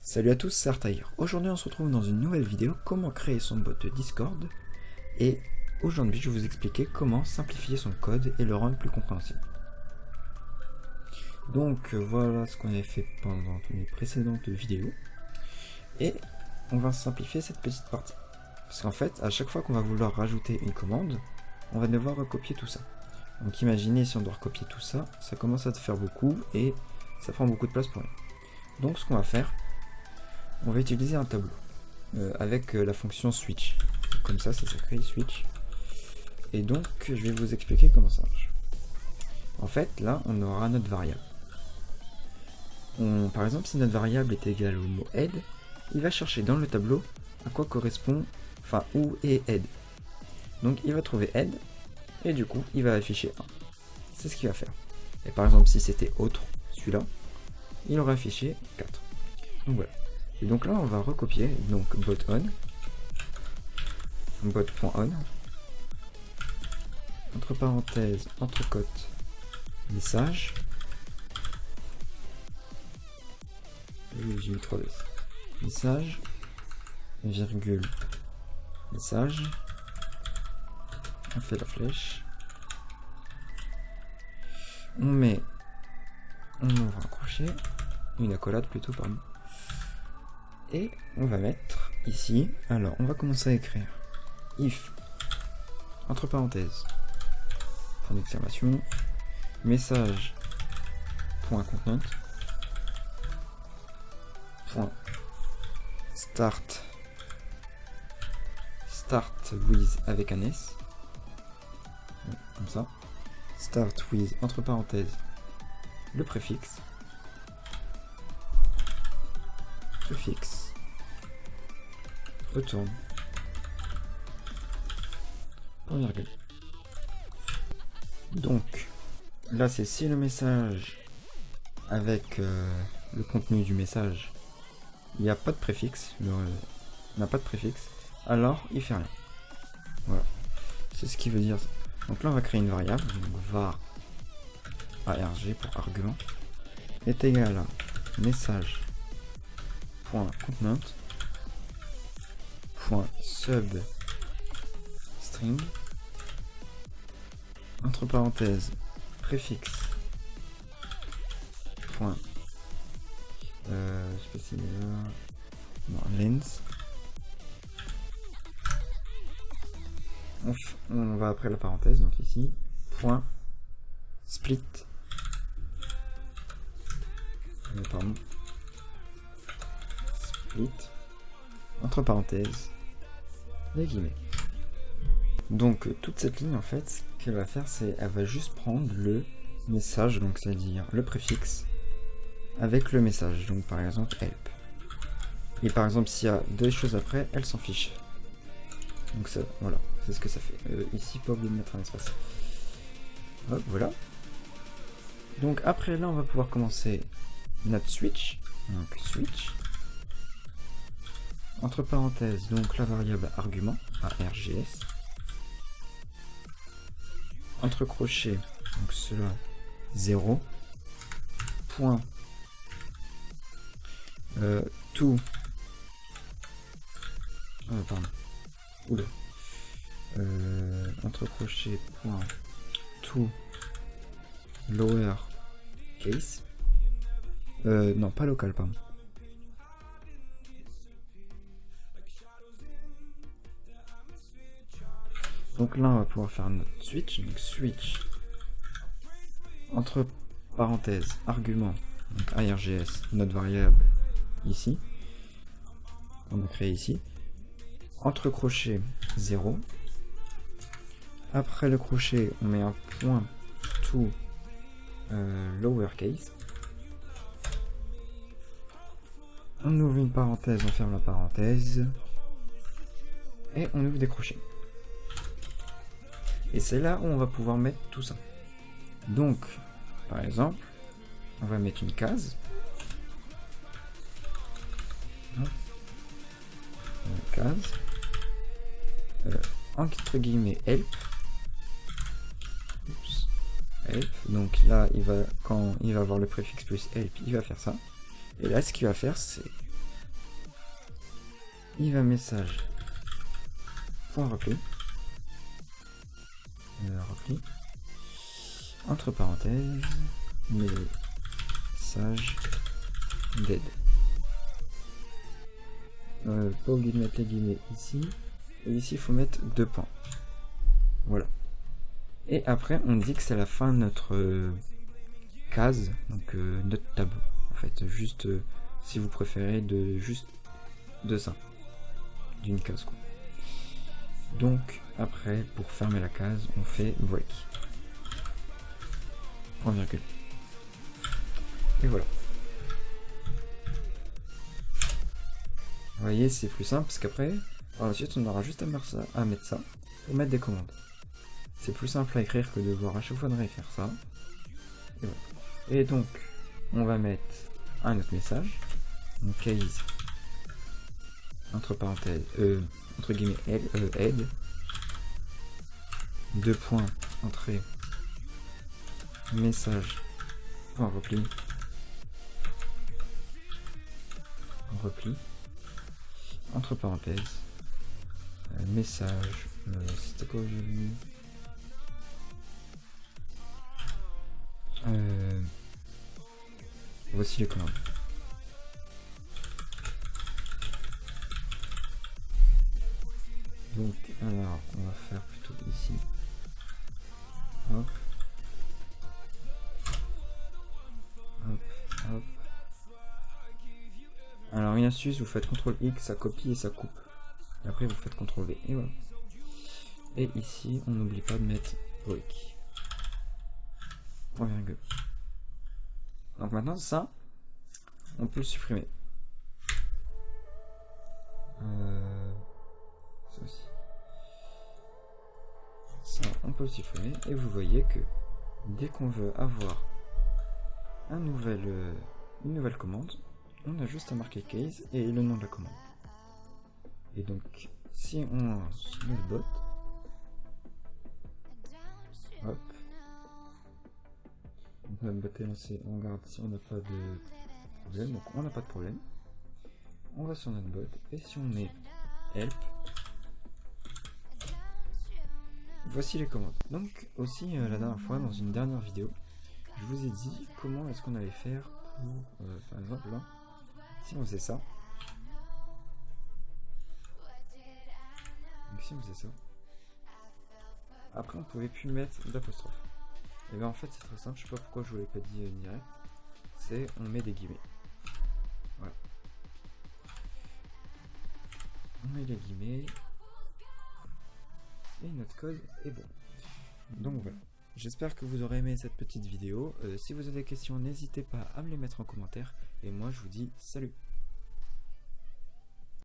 Salut à tous, c'est Artaïr. Aujourd'hui on se retrouve dans une nouvelle vidéo, comment créer son bot Discord. Et aujourd'hui je vais vous expliquer comment simplifier son code et le rendre plus compréhensible. Donc voilà ce qu'on avait fait pendant mes précédentes vidéos. Et on va simplifier cette petite partie. Parce qu'en fait, à chaque fois qu'on va vouloir rajouter une commande, on va devoir recopier tout ça. Donc imaginez si on doit recopier tout ça, ça commence à te faire beaucoup et ça prend beaucoup de place pour rien. Donc ce qu'on va faire, on va utiliser un tableau avec la fonction switch. Comme ça crée switch. Et donc, je vais vous expliquer comment ça marche. En fait, là, on aura notre variable. Par exemple, si notre variable est égale au mot head, il va chercher dans le tableau à quoi correspond, enfin, où est head. Donc, il va trouver head, et du coup, il va afficher 1. C'est ce qu'il va faire. Et par exemple, si c'était autre, celui-là, il aurait affiché 4. Donc voilà. Et donc là, on va recopier donc bot.on, entre parenthèses, entrecôte, message. J'ai mis 3 S. Message, virgule, message. On fait la flèche. On ouvre un crochet, une accolade plutôt, pardon. Et on va mettre ici, alors on va commencer à écrire if, entre parenthèses, point d'exclamation, message, point content, point start with avec un S, comme ça, start with, entre parenthèses, le préfixe, retourne, point virgule. Donc là c'est si le message avec le contenu du message il n'y a pas de préfixe, n'a pas de préfixe, alors il fait rien. Voilà, c'est ce qui veut dire. Donc là on va créer une variable, donc var arg pour argument est égal à message .content .sub string entre parenthèses préfixe point je sais pas si là non, lens. On va après la parenthèse, donc ici point split pardon, split entre parenthèses les guillemets. Donc toute cette ligne en fait, ce qu'elle va faire, c'est elle va juste prendre le message, donc c'est-à-dire le préfixe avec le message, donc par exemple help. Et par exemple s'il y a deux choses après, elle s'en fiche. Donc ça, voilà, c'est ce que ça fait. Ici, pas oublier de mettre un espace. Hop, voilà. Donc après là, on va pouvoir commencer notre switch. Donc switch. Entre parenthèses, donc la variable argument, args. Entre crochets, donc cela 0. Point. To. Pardon. Oula. Entre crochets, point. To. Lower case. Non, pas local, pardon. Donc là, on va pouvoir faire notre switch. Donc switch entre parenthèses argument, donc args, notre variable ici. On a créé ici. Entre crochets 0. Après le crochet, on met un point to lowercase. On ouvre une parenthèse, on ferme la parenthèse. Et on ouvre des crochets. Et c'est là où on va pouvoir mettre tout ça. Donc, par exemple, on va mettre une case. Une case. Entre guillemets help. Oups. Help. Donc là, quand il va avoir le préfixe plus help, il va faire ça. Et là, ce qu'il va faire, c'est il va message point repli, repli, entre parenthèses, message dead. Pas oublier de mettre les guillemets ici, et ici il faut mettre 2 points. Voilà. Et après on dit que c'est la fin de notre case, donc notre tableau. En fait, juste si vous préférez juste de ça, d'une case quoi. Donc après, pour fermer la case, on fait break. Point virgule. Et voilà. Vous voyez, c'est plus simple parce qu'après, par la suite, on aura juste à mettre ça pour mettre des commandes. C'est plus simple à écrire que de devoir à chaque fois de réécrire ça. Et voilà. Et donc, on va mettre un autre message. Donc case entre parenthèses, entre guillemets aide, 2 points, entrée, message, point repli, entre parenthèses, message, c'était quoi aujourd'hui, voici les commandes. Donc, alors, on va faire plutôt ici. Hop. Hop, hop. Alors, une astuce, vous faites CTRL X, ça copie et ça coupe. Et après, vous faites CTRL V. Et voilà. Et ici, on n'oublie pas de mettre break. Point virgule. Donc maintenant, ça, on peut le supprimer. Ça aussi. Ça, on peut le supprimer. Et vous voyez que dès qu'on veut avoir une nouvelle commande, on a juste à marquer case et le nom de la commande. Et donc, si on lance notre bot, hop, notre bot est lancé, on regarde si on n'a pas de problème, donc on n'a pas de problème. On va sur notre bot et si on met help, voici les commandes. Donc aussi la dernière fois dans une dernière vidéo, je vous ai dit comment est-ce qu'on allait faire pour, par exemple là, si on faisait ça. Donc si on faisait ça, après on pouvait plus mettre d'apostrophe. Et bien en fait c'est très simple, je sais pas pourquoi je vous l'ai pas dit direct, c'est on met des guillemets. Voilà. On met les guillemets et notre code est bon. Donc voilà. J'espère que vous aurez aimé cette petite vidéo. Si vous avez des questions, n'hésitez pas à me les mettre en commentaire. Et moi je vous dis salut.